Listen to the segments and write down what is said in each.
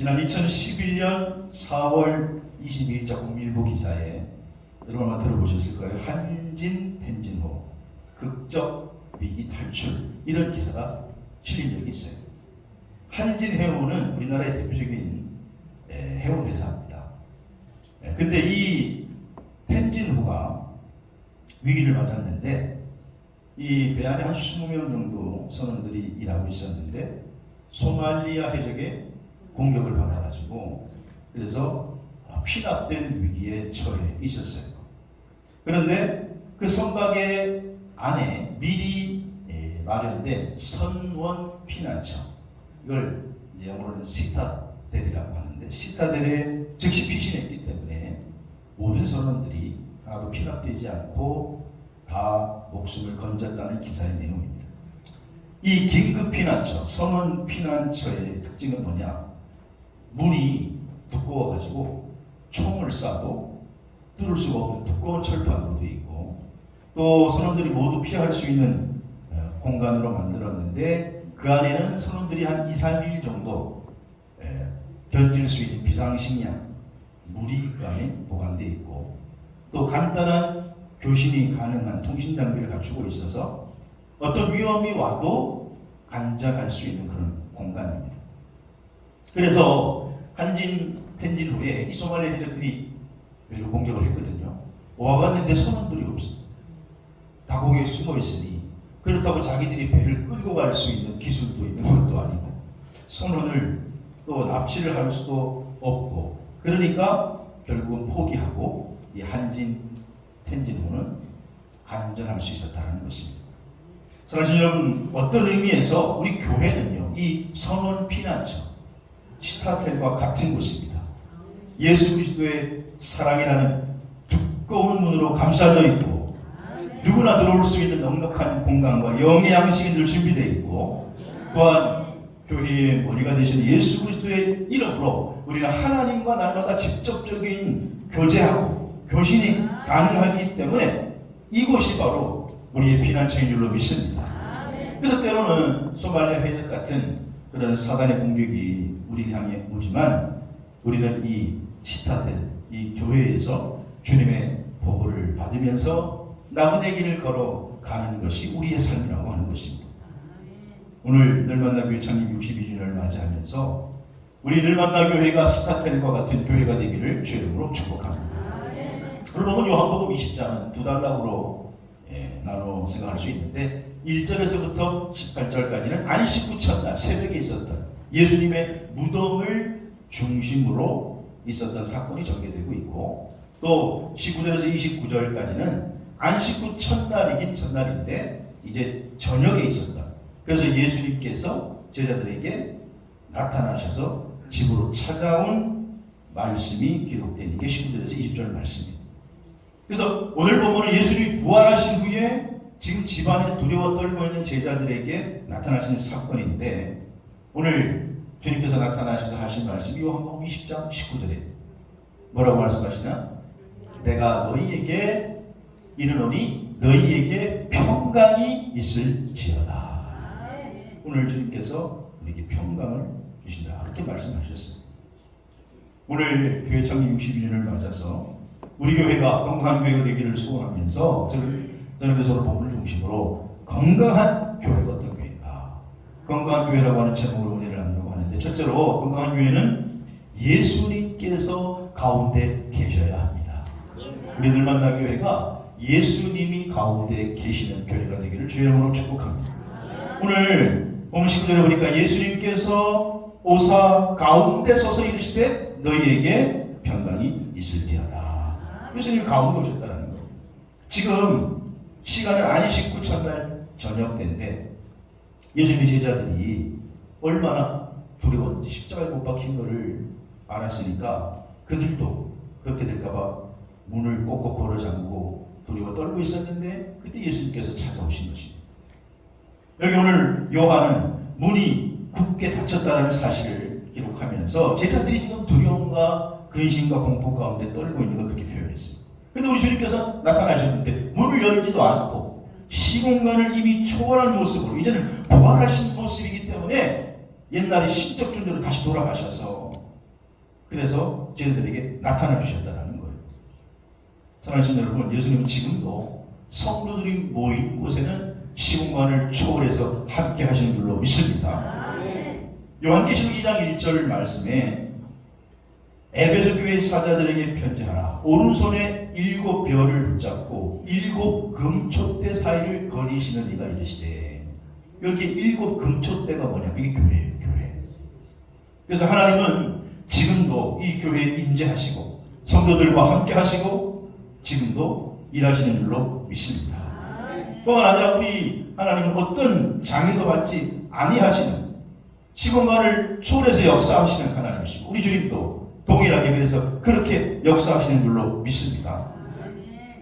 지난 2011년 4월 22일자 국민일보 기사에 여러분 아마 들어보셨을 거예요. 한진 텐진호 극적 위기 탈출, 이런 기사가 실린 적이 있어요. 한진 해운은 우리나라의 대표적인 해운 회사입니다. 근데 이 텐진호가 위기를 맞았는데 이 배 안에 한 20명 정도 선원들이 일하고 있었는데 소말리아 해적의 공격을 받아가지고 그래서 피납될 위기에 처해 있었어요. 그런데 그 선박의 안에 미리 마련된 선원 피난처, 이걸 이제 영어로는 시타델이라고 하는데, 시타델에 즉시 피신했기 때문에 모든 선원들이 하나도 피납되지 않고 다 목숨을 건졌다는 기사의 내용입니다. 이 긴급 피난처, 선원 피난처의 특징은 뭐냐? 문이 두꺼워가지고 총을 쏴도 뚫을 수가 없는 두꺼운 철판으로 되어 있고, 또 선원들이 모두 피할 수 있는 공간으로 만들었는데 그 안에는 선원들이 한 2-3일 정도 견딜 수 있는 비상식량, 물이 그 안에 보관되어 있고, 또 간단한 교신이 가능한 통신 장비를 갖추고 있어서 어떤 위험이 와도 안전할 수 있는 그런 공간입니다. 그래서 한진 텐진 후에 이 소말리아 해적들이 여기를 공격을 했거든요. 와봤는데 선원들이 없어. 다 거기에 숨어 있으니, 그렇다고 자기들이 배를 끌고 갈 수 있는 기술도 있는 것도 아니고 선원을 또 납치를 할 수도 없고, 그러니까 결국은 포기하고 이 한진 텐진호는 안전할 수 있었다는 것입니다. 사실 여러분, 어떤 의미에서 우리 교회는요, 이 선원 피난처 시타텔과 같은 곳입니다. 예수 그리스도의 사랑이라는 두꺼운 문으로 감싸져 있고 누구나 들어올 수 있는 넉넉한 공간과 영의 양식이 늘 준비되어 있고, 또한 교회의 머리가 되신 예수 그리스도의 이름으로 우리가 하나님과 날마다 직접적인 교제하고 교신이 가능하기 때문에 이곳이 바로 우리의 피난처인 줄로 믿습니다. 그래서 때로는 소말리아 해적 같은 그런 사단의 공격이 우리를 향해 오지만 우리는 이 시타텔, 이 교회에서 주님의 보호를 받으면서 나무의 길을 걸어가는 것이 우리의 삶이라고 하는 것입니다. 오늘 늘만나교회 창립 62주년을 맞이하면서 우리 늘만나교회가 시타텔과 같은 교회가 되기를 주의 이름으로 축복합니다. 오늘 보면 요한복음 20장은 두 단락으로 나눠 생각할 수 있는데, 1절에서부터 18절까지는 안식 후 첫날 새벽에 있었던 예수님의 무덤을 중심으로 있었던 사건이 전개되고 있고, 또 19절에서 29절까지는 안식 후 첫날이긴 첫날인데 이제 저녁에 있었던, 그래서 예수님께서 제자들에게 나타나셔서 집으로 찾아온 말씀이 기록되는 게 19절에서 20절 말씀입니다. 그래서 오늘 보면은 예수님이 부활하신 후에 지금 집안에 두려워 떨고 있는 제자들에게 나타나시는 사건인데, 오늘 주님께서 나타나셔서 하신 말씀이 요한복음 20장 19절에 뭐라고 말씀하시나? 내가 너희에게 이르노니 너희에게 평강이 있을지어다. 오늘 주님께서 우리에게 평강을 주신다, 그렇게 말씀하셨어요. 오늘 교회 창립 60주년을 맞아서 우리 교회가 건강한 교회가 되기를 소원하면서 저는 그래서 복음을 중심으로 건강한 교회가 어떤 교회인가, 건강한 교회라고 하는 제목으로 은혜를 나누려고 하는데, 첫째로 건강한 교회는 예수님께서 가운데 계셔야 합니다. 우리 늘만나교회가 예수님이 가운데 계시는 교회가 되기를 주의 이름으로 축복합니다. 오늘 본문 19절에 보니까 예수님께서 오사 가운데 서서 이르시되 너희에게 평강이 있을지어다. 예수님이 가운데 오셨다는 거예요. 지금 시간은 안식 후 첫날 저녁 때인데 예수님의 제자들이 얼마나 두려웠는지, 십자가에 못 박힌 것을 알았으니까 그들도 그렇게 될까봐 문을 꼭꼭 걸어 잠그고 두려워 떨고 있었는데 그때 예수님께서 찾아오신 것입니다. 여기 오늘 요한은 문이 굳게 닫혔다는 사실을 기록하면서 제자들이 지금 두려움과 근심과 공포 가운데 떨고 있는 걸 그렇게 표현했습니다. 그런데 우리 주님께서 나타나셨는데 문을 열지도 않고 시공간을 이미 초월한 모습으로, 이제는 부활하신 모습이기 때문에 옛날의 신적 존재로 다시 돌아가셔서 그래서 저희들에게 나타나 주셨다는 거예요. 사랑하시는 여러분, 예수님은 지금도 성도들이 모인 곳에는 시공간을 초월해서 함께 하시는 줄로 믿습니다. 요한계시록 2장 1절 말씀에 에베소 교회 사자들에게 편지하라. 오른손에 7 별을 붙잡고 7 금촛대 사이를 거니시는 이가 이르시되, 여기 7 금촛대가 뭐냐? 그게 교회예요. 교회. 그래서 하나님은 지금도 이 교회에 임재하시고 성도들과 함께 하시고 지금도 일하시는 줄로 믿습니다. 뿐만 아니라 우리 하나님은 어떤 장애도 받지 아니하시는, 시공간을 초월해서 역사하시는 하나님이시고 우리 주님도 동일하게 그래서 그렇게 역사하시는 줄로 믿습니다.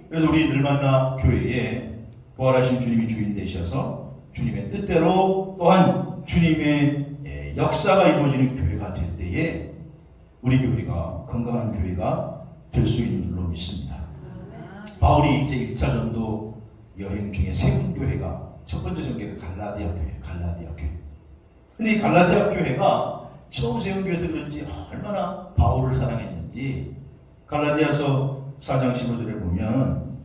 그래서 우리 늘만나 교회에 부활하신 주님이 주인 되셔서 주님의 뜻대로 또한 주님의 역사가 이루어지는 교회가 될 때에 우리 교회가 건강한 교회가 될 수 있는 줄로 믿습니다. 바울이 이제 1차 전도 여행 중에 세운 교회가 첫 번째 전교회가 갈라디아 교회, 갈라디아 교회. 근데 이 갈라디아 교회가 처음 세운 교회에서 그런지 얼마나 바울을 사랑했는지 갈라디아서 4장 15절에 보면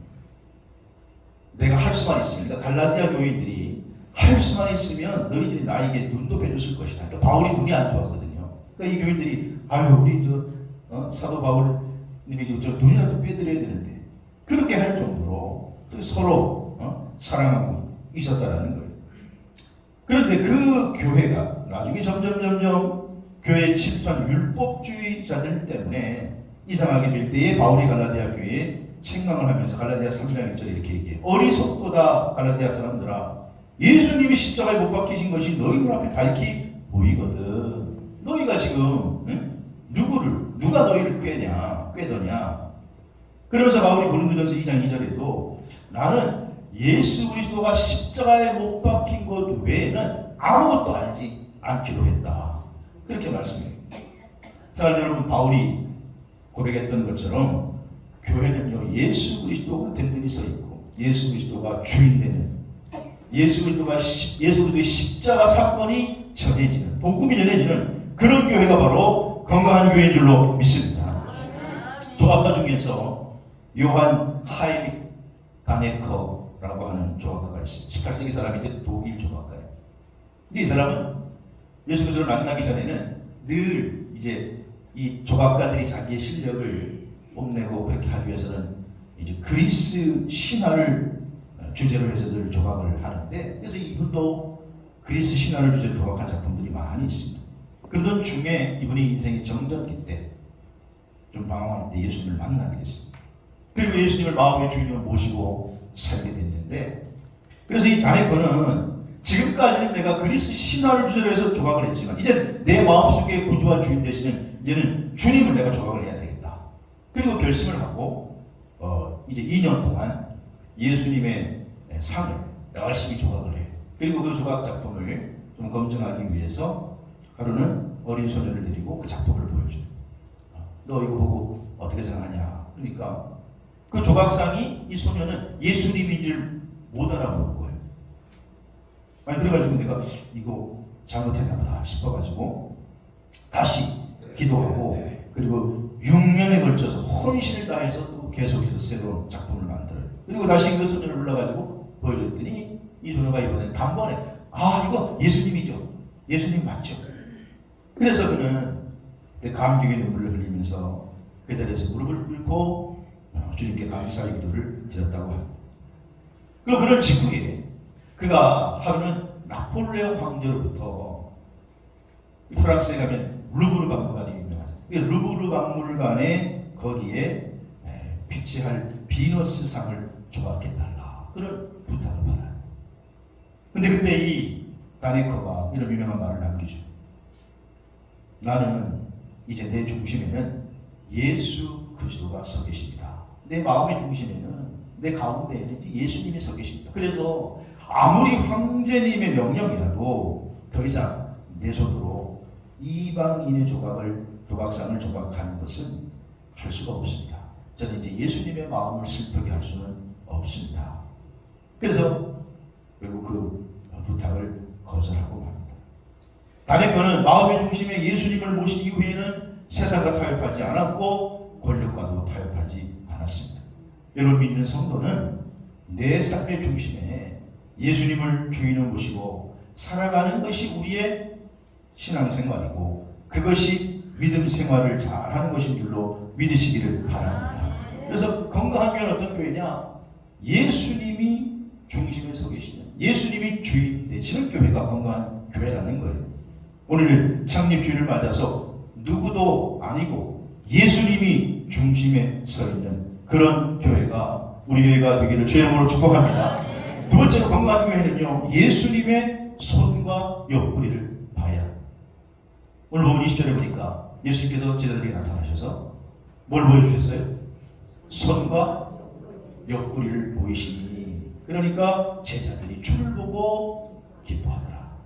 내가 할 수만 있으면, 그러니까 갈라디아 교인들이 할 수만 있으면 너희들이 나에게 눈도 빼줬을 것이다. 그러니까 바울이 눈이 안 좋았거든요. 그러니까 이 교인들이 우리 사도 바울님에게 저 눈이라도 빼드려야 되는데, 그렇게 할 정도로 서로 사랑하고 있었다라는 거예요. 그런데 그 교회가 나중에 점점 교회에 침투한 율법주의자들 때문에 이상하게 될 때에 바울이 갈라디아 교회에 책망을 하면서 갈라디아 3장 1절에 이렇게 얘기해요. 어리석도다 갈라디아 사람들아, 예수님이 십자가에 못 박히신 것이 너희 눈앞에 밝히 보이거든. 너희가 지금 누가 너희를 꾀더냐. 그러면서 바울이 고린도전서 2장 2절에도 나는 예수 그리스도가 십자가에 못 박힌 것 외에는 아무것도 알지 않기로 했다. 그렇게 말씀해요. 자, 여러분, 바울이 고백했던 것처럼 교회는요, 예수 그리스도가 든든히 서 있고 예수 그리스도가 주인되는, 예수 그리스도의 십자가 사건이 전해지는, 복음이 전해지는 그런 교회가 바로 건강한 교회인 줄로 믿습니다. 조각가 중에서 요한 하이릭 다네커라고 하는 조각가가 있어요. 18세기 사람인데 독일 조각가예요. 근데 이 사람은 예수 그리스도를 만나기 전에는 늘 이제 이 조각가들이 자기의 실력을 뽐내고 그렇게 하기 위해서는 이제 그리스 신화를 주제로 해서 늘 조각을 하는데, 그래서 이분도 그리스 신화를 주제로 조각한 작품들이 많이 있습니다. 그러던 중에 이분이 인생의 정전기 때 좀 방황할 때 예수님을 만나게 됐습니다. 그리고 예수님을 마음의 주인으로 모시고 살게 됐는데, 그래서 이 다네커는 지금까지는 내가 그리스 신화를 주제로 해서 조각을 했지만 이제 내 마음속의 구주와 주인 되시는 이제는 주님을 내가 조각을 해야 되겠다. 그리고 결심을 하고 이제 2년 동안 예수님의 상을 열심히 조각을 해요. 그리고 그 조각 작품을 좀 검증하기 위해서 하루는 어린 소녀를 데리고 그 작품을 보여줘요. 너 이거 보고 어떻게 생각하냐. 그러니까 그 조각상이 이 소녀는 예수님인 줄 못 알아보는 거예요. 아니, 그래가지고 내가 이거 잘못했나 보다 싶어가지고 다시 기도하고, 그리고 6년에 걸쳐서 헌신을 다해서 또 계속해서 새로운 작품을 만들어요. 그리고 다시 그 소녀를 불러가지고 보여줬더니 이 소녀가 이번에 단번에 이거 예수님이죠. 예수님 맞죠. 그래서 그는 감격의 눈물을 흘리면서 그 자리에서 무릎을 꿇고 주님께 감사의 기도를 드렸다고 합니다. 그리고 그런 직후에 그가 하루는 나폴레옹 황제로부터, 프랑스에 가면 루브르 박물관이 유명하죠. 루브르 박물관에 거기에 비치할 비너스상을 조각해달라, 그런 부탁을 받아요. 근데 그때 이 다네커가 이런 유명한 말을 남기죠. 나는 이제 내 중심에는 예수 그리스도가 서 계십니다. 내 마음의 중심에는, 내 가운데에는 예수님이 서 계십니다. 그래서 아무리 황제님의 명령이라도 더 이상 내 손으로 이방인의 조각상을 조각하는 것은 할 수가 없습니다. 저는 이제 예수님의 마음을 슬프게 할 수는 없습니다. 그래서 결국 그 부탁을 거절하고 맙니다. 다네커는 마음의 중심에 예수님을 모신 이후에는 세상과 타협하지 않았고 권력과도 타협하지 않았습니다. 여러분 믿는 성도는 내 삶의 중심에 예수님을 주인을 모시고 살아가는 것이 우리의 신앙생활이고 그것이 믿음 생활을 잘하는 것인 줄로 믿으시기를 바랍니다. 그래서 건강한 교회는 어떤 교회냐? 예수님이 중심에 서 계시는, 예수님이 주인 되시는 교회가 건강한 교회라는 거예요. 오늘 창립주일을 맞아서 누구도 아니고 예수님이 중심에 서 있는 그런 교회가 우리 교회가 되기를 주의 이름으로 축복합니다. 두 번째로 건강한 교회는요, 예수님의 손과 옆구리를 봐야 합니다. 오늘 보면 20절에 보니까 예수님께서 제자들에게 나타나셔서 뭘 보여주셨어요? 손과 옆구리를 보이시니, 그러니까 제자들이 주를 보고 기뻐하더라.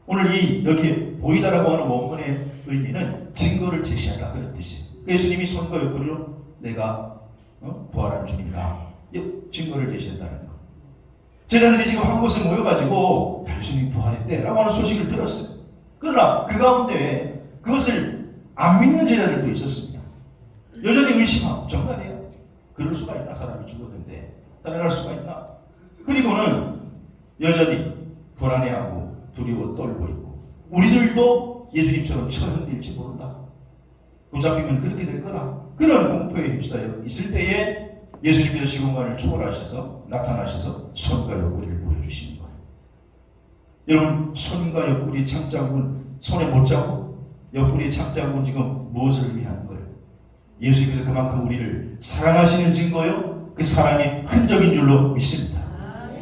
오늘 이 여기 보이다라고 하는 원문의 의미는 증거를 제시하다 그런 뜻이에요. 예수님이 손과 옆구리로 내가 부활한 주님이다, 증거를 제시했다는 거. 제자들이 지금 한 곳에 모여가지고 예수님이 부활했대 라고 하는 소식을 들었어요. 그러나 그 가운데 그것을 안 믿는 제자들도 있었습니다. 여전히 의심하고 정말이에요? 그럴 수가 있나? 사람이 죽었는데 따라갈 수가 있나? 그리고는 여전히 불안해하고 두려워 떨고 있고, 우리들도 예수님처럼 처형될지 모른다, 붙잡히면 그렇게 될 거다, 그런 공포에 휩싸여 있을 때에 예수님께서 시공간을 초월하셔서 나타나셔서 손과 옆구리를 보여주시는 거예요. 여러분, 손과 옆구리 창자국은 손에 못 잡고 옆구리의 창자국은 지금 무엇을 의미하는 거예요? 예수님께서 그만큼 우리를 사랑하시는 증거요, 그 사랑의 흔적인 줄로 믿습니다.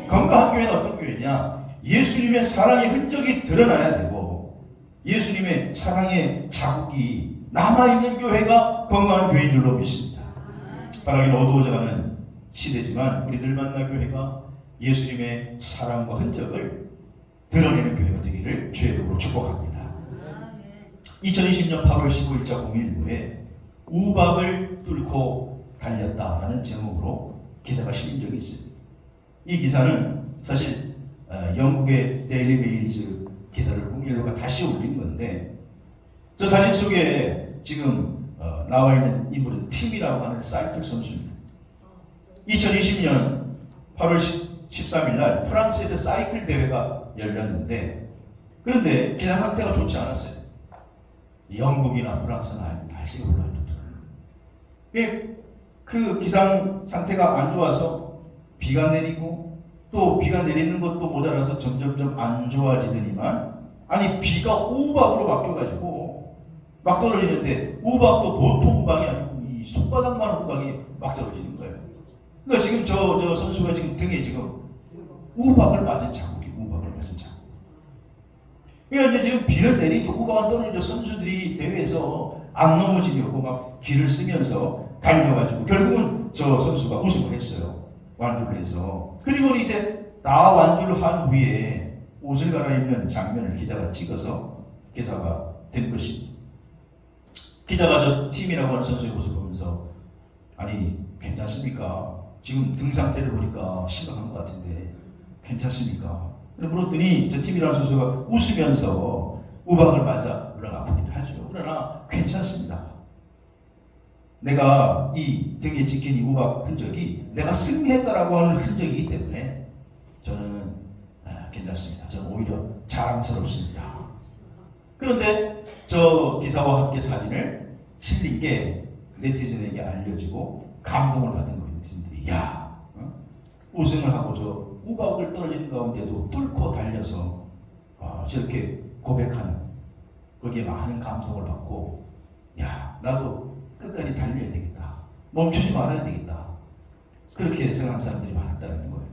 건강한 교회는 어떤 교회냐? 예수님의 사랑의 흔적이 드러나야 되고 예수님의 사랑의 자국이 남아있는 교회가 건강한 교회인 줄로 믿습니다. 바라긴 어두워져가는 시대지만 우리들 만나 교회가 예수님의 사랑과 흔적을 드러내는 교회가 되기를 주의 이름으로 축복합니다. 2020년 8월 15일자 공일부에 우박을 뚫고 달렸다라는 제목으로 기사가 실린 적이 있어요. 이 기사는 사실 영국의 데일리 메일즈 기사를 공일부가 다시 올린 건데, 저 사진 속에 지금 나와 있는 인물은 팀이라고 하는 사이클 선수입니다. 2020년 8월 13일 날 프랑스에서 사이클 대회가 열렸는데, 그런데 기상 상태가 좋지 않았어요. 영국이나 프랑스나 날씨가 별로 안 좋더라고요. 그 기상 상태가 안 좋아서 비가 내리고, 또 비가 내리는 것도 모자라서 점점점 안 좋아지더니만, 아니 비가 우박으로 바뀌어가지고 막 떨어지는데, 우박도 보통 우박이 아니고 이 손바닥만한 우박이 막 떨어지는 거예요. 그러니까 지금 저 선수가 지금 등에 지금 우박을 맞은 자국이, 우박을 맞은 자국. 그러니까 이제 지금 비는 내리고 우박은 떨어지죠. 선수들이 대회에서 안 넘어지려고 막 기를 쓰면서 달려가지고 결국은 저 선수가 우승을 했어요. 완주를 해서. 그리고 이제 다 완주를 한 후에 옷을 갈아입는 장면을 기자가 찍어서 기사가 된 것입니다. 기자가 저 팀이라고 하는 선수의 모습을 보면서, 아니 괜찮습니까? 지금 등 상태를 보니까 심각한 것 같은데 괜찮습니까? 물었더니 저 팀이라는 선수가 웃으면서 우박을 맞아 물론 아프긴 하죠. 그러나 괜찮습니다. 내가 이 등에 찍힌 이 우박 흔적이 내가 승리했다라고 하는 흔적이기 때문에 저는 괜찮습니다. 저는 오히려 자랑스럽습니다. 그런데 저 기사와 함께 사진을 실린 게 네티즌에게 알려지고 감동을 받은 거예요. 네티즌들이 야, 우승을 하고 저 우박을 떨어지는 가운데도 뚫고 달려서 저렇게 고백하는, 거기에 많은 감동을 받고, 야, 나도 끝까지 달려야 되겠다, 멈추지 말아야 되겠다, 그렇게 생각하는 사람들이 많았다는 거예요.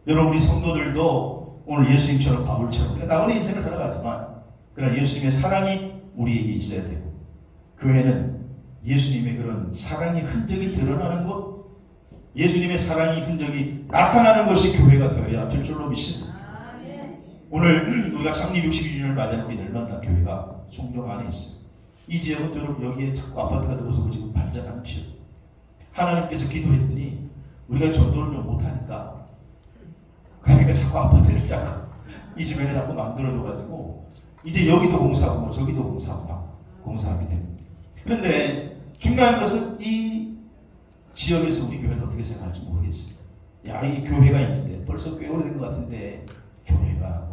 여러분, 우리 성도들도 오늘 예수님처럼 바울처럼 우리가 나오는 인생을 살아가지만, 그러나 예수님의 사랑이 우리에게 있어야 되고, 교회는 예수님의 그런 사랑의 흔적이 드러나는 곳, 예수님의 사랑의 흔적이 나타나는 것이 교회가 되어야 될 줄로 믿습니다. 오늘 우리가 창립 62주년을 맞이하는 우리 널만나 교회가 송정 안에 있어요. 이 지역은 여러분 여기에 자꾸 아파트가 들어서고 지금 발전하는 지역. 하나님께서 기도했더니 우리가 전도를 좀 못하니까, 그러니까 자꾸 아파트를 자꾸 이 주변에 자꾸 만들어줘가지고 이제 여기도 공사하고 저기도 공사하고 막 공사하게 됩니다. 그런데 중요한 것은 이 지역에서 우리 교회는 어떻게 생각할지 모르겠습니다. 야, 이 교회가 있는데 벌써 꽤 오래된 것 같은데 교회가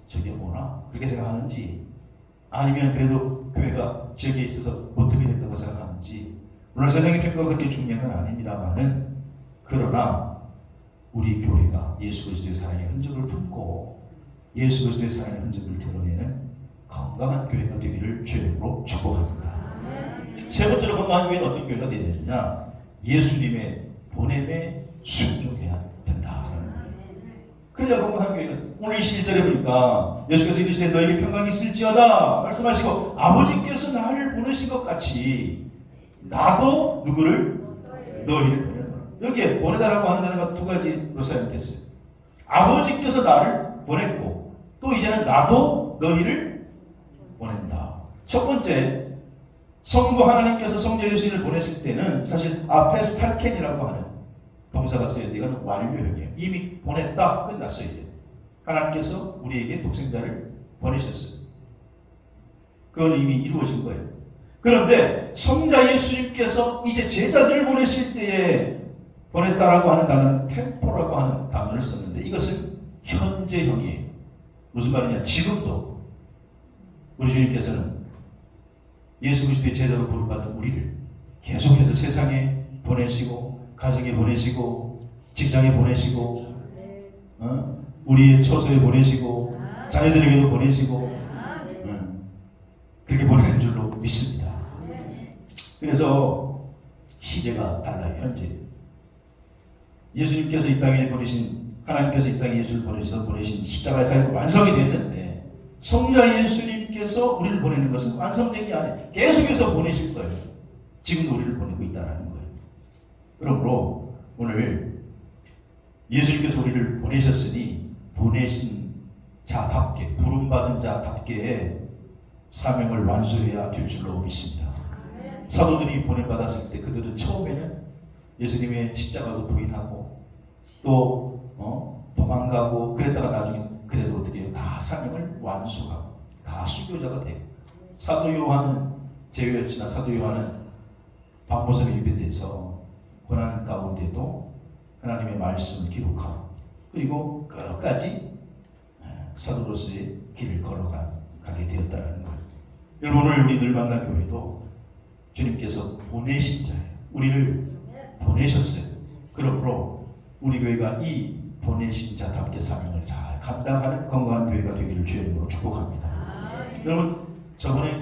저게 뭐나 그렇게 생각하는지, 아니면 그래도 교회가 지역에 있어서 보탬이 됐다고 생각하는지, 물론 세상의 평가가 그렇게 중요한 건 아닙니다만은, 그러나 우리 교회가 예수 그리스도의 사랑의 흔적을 품고 예수 그리스도의 사랑의 흔적을 드러내는 건강한 교회가 되기를 주님으로 축복합니다. 세 번째로 건강한 교회는 어떤 교회가 되어야 되느냐? 예수님의 보냄에 순종해야 된다라는 거예요. 그래야 건강한 교회는, 오늘 21절에 보니까 예수께서 이르시되 너에게 평강이 있을지어다 말씀하시고 아버지께서 나를 보내신 것 같이 나도 누구를? 너희를 보내라. 여기에 보내다라고 하는 단어가 두 가지로 사용됐어요. 아버지께서 나를 보냈고 또 이제는 나도 너희를 보낸다. 첫 번째, 성부 하나님께서 성자 예수를 보내실 때는 사실 아페스탈켄이라고 하는 동사가 써야 돼요. 이건 완료형이에요. 이미 보냈다, 끝났어요. 이제 하나님께서 우리에게 독생자를 보내셨어요. 그건 이미 이루어진 거예요. 그런데 성자 예수님께서 이제 제자들을 보내실 때에 보냈다라고 하는 단어는 템포라고 하는 단어를 썼는데, 이것은 현재형이에요. 무슨 말이냐? 지금도 우리 주님께서는 예수 그리스도의 제자로 부름받은 우리를 계속해서 세상에 보내시고, 가정에 보내시고, 직장에 보내시고, 우리의 처소에 보내시고, 자녀들에게도 보내시고, 그렇게 보내는 줄로 믿습니다. 그래서 시제가 달라요. 현재 예수님께서 이 땅에 보내신, 하나님께서 이 땅에 예수를 보내신 십자가의 사역이 완성이 됐는데, 성자 예수님께서 우리를 보내는 것은 완성된 게 아니에요. 계속해서 보내실 거예요. 지금도 우리를 보내고 있다는 거예요. 그러므로 오늘 예수님께서 우리를 보내셨으니 보내신 자답게, 부름받은 자답게 사명을 완수해야 될 줄로 믿습니다. 사도들이 보내받았을 때 그들은 처음에는 예수님의 십자가도 부인하고 또 도망가고 그랬다가 나중에 그래도 어떻게 해요? 다 사명을 완수하고 다 수교자가 되고, 사도 요한은 제외였지만 사도 요한은 박모선에 예배돼서 고난 가운데도 하나님의 말씀을 기록하고 그리고 끝까지 사도로서의 길을 걸어가게 되었다는 거예요. 여러분, 오늘 우리 늘 만날 교회도 주님께서 보내신 자예요. 우리를 보내셨어요. 그러므로 우리 교회가 이 보내신 자답게 사명을 잘 감당하는 건강한 교회가 되기를 주의 이름으로 축복합니다. 여러분, 저번에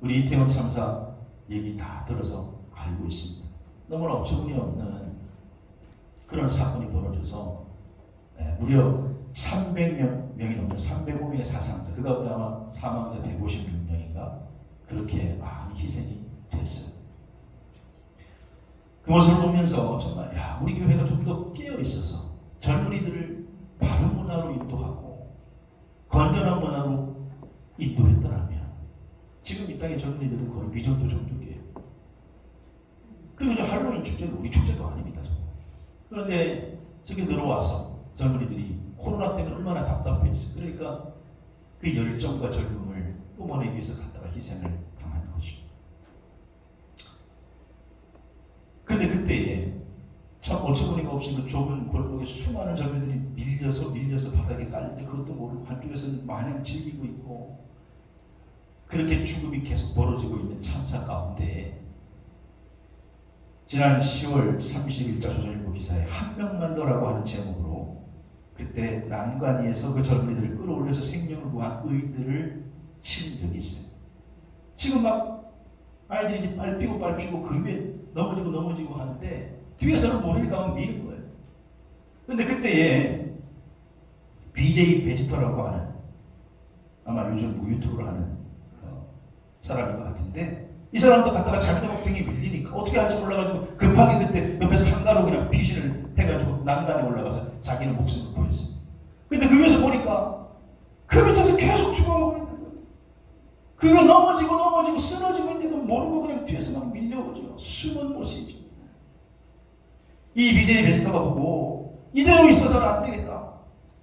우리 이태원 참사 얘기 다 들어서 알고 있습니다. 너무나 어처구니 없는 그런 사건이 벌어져서 무려 300명이 넘는 305명의 사상자, 그 가운데 아마 사망자 156명인가 그렇게 많이 희생이 됐어요. 그 모습을 보면서 정말 우리 교회가 좀 더 깨어 있어서 젊은이들을 바른 문화로 인도하고 건전한 문화로 인도했더라면 지금 이 땅의 젊은이들은 거의 미전도 종족이에요. 그리고 저 할로윈 축제는 우리 축제도 아닙니다. 그런데 저기 들어와서 젊은이들이 코로나 때문에 얼마나 답답했어요. 그러니까 그 열정과 젊음을 뿜어내기 위해서 갖다가 희생을 당한 거죠. 그런데 그때에 참 어처구니가 없이 그 좁은 골목에 수많은 젊은이들이 밀려서 바닥에 깔리는데 그것도 모르고 한쪽에서는 마냥 즐기고 있고, 그렇게 죽음이 계속 벌어지고 있는 참사 가운데 지난 10월 30일자 조선일보 기사에 한 명만 더라고 하는 제목으로 그때 난관위에서 그 젊은이들을 끌어올려서 생명을 구한 의들을 치는 적이 있어요. 지금 막 아이들이 이제 밟히고 그 위에 넘어지고 하는데 뒤에서는 모르니까 막 미는 거예요. 그런데 그때에 BJ 베지터라고 하는, 아마 요즘 유튜브를 하는 사람인 것 같은데, 이 사람도 갔다가 자기도 등이 밀리니까 어떻게 할지 몰라가지고 급하게 그때 옆에 상가로 그냥 피신을 해가지고 난간에 올라가서 자기는 목숨을 구했어요. 근데 그 위에서 보니까 그 밑에서 계속 죽어가고 있는 거예요. 그 위에 넘어지고 쓰러지고 있는데도 모르고 그냥 뒤에서 막 밀려오죠. 숨은 모습이죠. 이 BJ 베지터가 보고 이대로 있어서는 안 되겠다.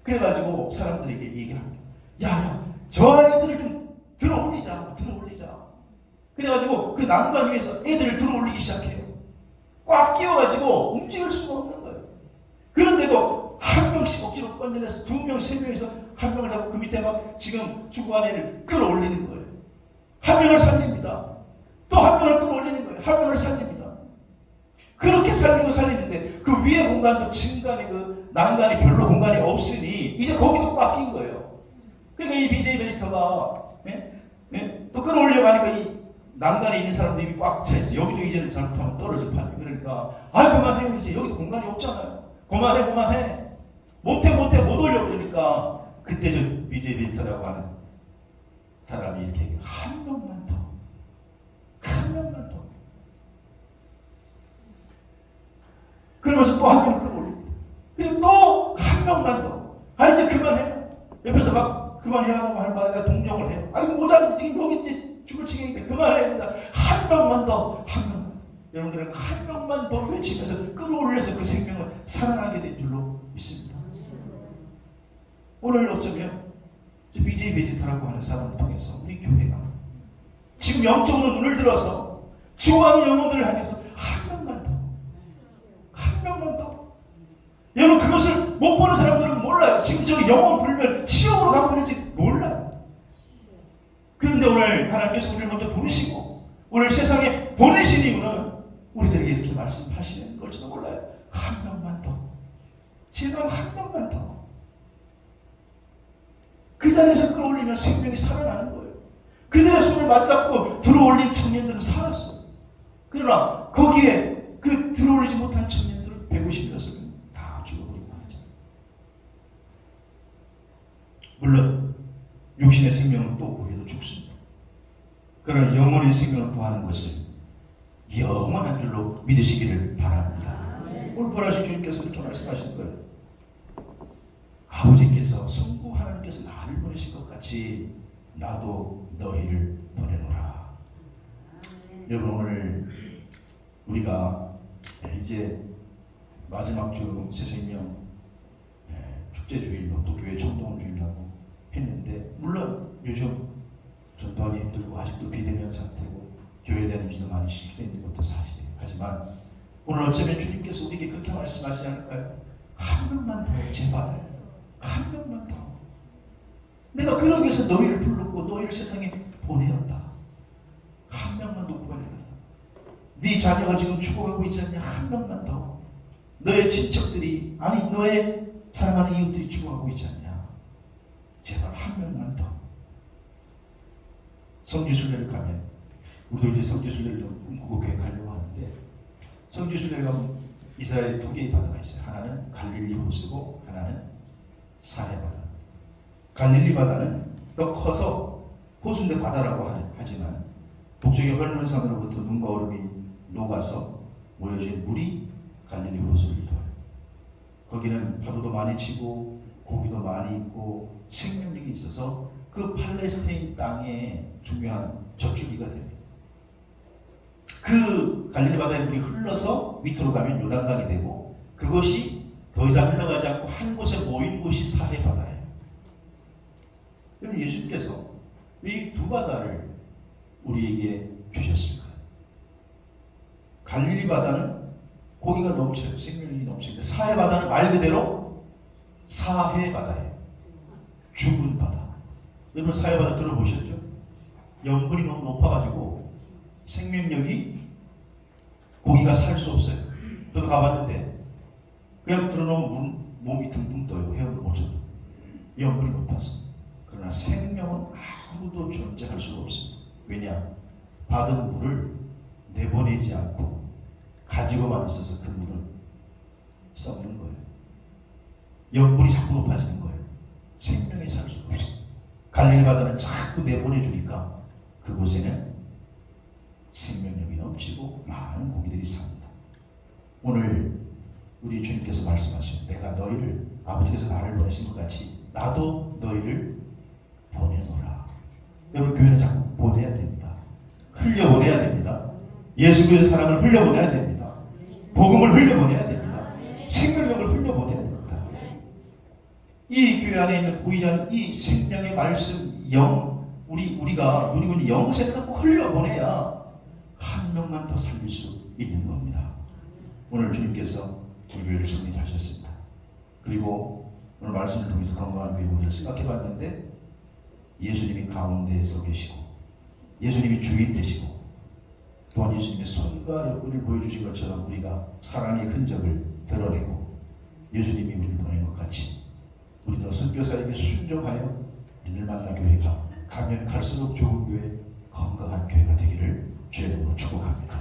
그래가지고 사람들에게 얘기합니다. 야, 저 아이들을 좀 들어올리자. 그래가지고 그 난간 위에서 애들을 들어 올리기 시작해요. 꽉 끼워가지고 움직일 수가 없는 거예요. 그런데도 한 명씩 억지로 건져내서 2명, 3명에서 한 명을 잡고 그 밑에 막 지금 죽어간 애를 끌어올리는 거예요. 한 명을 살립니다. 또 한 명을 끌어올리는 거예요. 한 명을 살립니다. 그렇게 살리고 살리는데 그 위에 공간도 중간에 그 난간이 별로 공간이 없으니 이제 거기도 꽉 낀 거예요. 그러니까 이 BJ 베지터가 또 끌어올려고 하니까 이 난간에 있는 사람도 이미 꽉 차 있어. 여기도 이제는 잘못하면 떨어질 판이. 그러니까 그만해요. 이제 여기도 공간이 없잖아요. 그만해. 못해 못 올려. 그러니까 그때 저 BJ 베지터라고 하는 사람이 이렇게 얘기해요. 한 명만 더. 그러면서 또 한 명 끌어올립니다. 그리고 또 한 명만 더. 이제 그만해요. 옆에서 막 그만해라고 하는 말에 동정을 해요. 모자라 지금 여기 이제 죽을 지경이니까 그만해야 된다. 한 명만 더. 여러분들은 한 명만 더 외치면서 끌어올려서 그 생명을 살아나게 된 줄로 믿습니다. 오늘 어쩌면 BJ 베지터라고 하는 사람을 통해서 우리 교회가 지금 영적으로 눈을 들어서 죽어가는 영혼들을 향해서 한 명만 더. 여러분 그것을 못 보는 사람들은 몰라요. 지금 저기 영혼 불멸 지옥으로 가고 있는지 몰라요. 그런데 오늘 하나님께서 우리를 먼저 부르시고 오늘 세상에 보내신 이유는 우리들에게 이렇게 말씀하시는 걸지도 몰라요. 한 명만 더. 제발 한 명만 더. 그 자리에서 끌어올리면 생명이 살아나는 거예요. 그들의 손을 맞잡고 들어올린 청년들은 살았어요. 그러나 거기에 그 들어올리지 못한 청년들은 150이었어요. 다 죽어버리고 말이죠. 물론 육신의 생명은 또 구해도 죽습니다. 그러나 영혼의 생명을 구하는 것은 영원한 줄로 믿으시기를 바랍니다. 오늘 보라신 주님께서 이렇게 말씀하신 거예요. 아버지께서 성부 하나님께서 나를 보내신 것 같이 나도 너희를 보내노라. 여러분 오늘 우리가 이제 마지막 주 새생명 축제주일로 또 교회 총동원주일이라고 했는데 물론 요즘 전도하기 힘들고 아직도 비대면 상태고 교회에 대한 이미지도 많이 실추되어 있는 것도 사실이에요. 하지만 오늘 어쩌면 주님께서 우리에게 그렇게 말씀하시지 않을까요? 한 명만 더 제발 한 명만 더. 내가 그러기 위해서 너희를 불렀고 너희를 세상에 보내었다. 한 명만 더 구하려다. 네 자녀가 지금 죽어가고 있지 않냐? 한 명만 더. 너의 친척들이 너의 사랑하는 이웃들이 죽어가고 있지 않냐? 제발 한 명만 더. 성지순례를 가면 우리도 이제 성지순례를 좀 꿈꾸고 계획하려고 하는데 성지순례를 가면 이스라엘에 2개의 바다가 있어요. 하나는 갈릴리 호수고 하나는 사해바다. 갈릴리 바다는 더 커서 호수인데 바다라고 하지만 북쪽의 헐몬산으로부터 눈과 얼음이 녹아서 모여진 물이 갈릴리 호수를 이루어요. 거기는 파도도 많이 치고 고기도 많이 있고 생명력이 있어서 그 팔레스타인 땅의 중요한 저축지가 됩니다. 그 갈릴리 바다의 물이 흘러서 밑으로 가면 요단강이 되고 그것이 더 이상 흘러가지 않고 한 곳에 모인 곳이 사해바다예요. 그럼 예수님께서 이 2바다를 우리에게 주셨을까요? 갈릴리 바다는 고기가 넘쳐요. 생명력이 넘치는데 사해바다는 말 그대로 사해바다예요. 죽은 바다. 여러분 사해바다 들어보셨죠? 염분이 너무 높아가지고 생명력이 고기가 살 수 없어요. 저도 가봤는데 그냥 들어놓으면 몸이 둥둥 떠요. 헤엄을 못 쳐도. 염분이 높아서. 그러나 생명은 아무도 존재할 수가 없습니다. 왜냐? 받은 물을 내보내지 않고 가지고만 있어서 그 물은 썩는 거예요. 염분이 자꾸 높아지는 거예요. 생명이 살 수가 없어요. 갈릴리 바다는 자꾸 내보내주니까 그곳에는 생명력이 넘치고 많은 고기들이 삽니다. 오늘 우리 주님께서 말씀하시면 내가 너희를 아버지께서 나를 보내신 것 같이 나도 너희를 보내노라. 여러분 교회는 자꾸 보내야 됩니다. 흘려보내야 됩니다. 예수 그리스도의 사랑을 흘려보내야 됩니다. 복음을 흘려보내야 됩니다. 생명력을 흘려보내야 됩니다. 이 교회 안에 있는 보이지 않는 이 생명의 말씀, 영, 우리가 누리고 있는 영생을 꼭 흘려보내야 한 명만 더 살릴 수 있는 겁니다. 오늘 주님께서 우리를 성립하셨습니다. 그리고 오늘 말씀을 통해서 건강한 교회 모델을 생각해 봤는데 예수님이 가운데에 서 계시고 예수님이 주인 되시고 또한 예수님의 손과 옆구리를 보여주신 것처럼 우리가 사랑의 흔적을 드러내고 예수님이 우리를 보낸 것 같이 우리도 선교사에게 순종하여 이들 만난 교회가 가면 갈수록 좋은 교회, 건강한 교회가 되기를 주의 이름으로 축복합니다.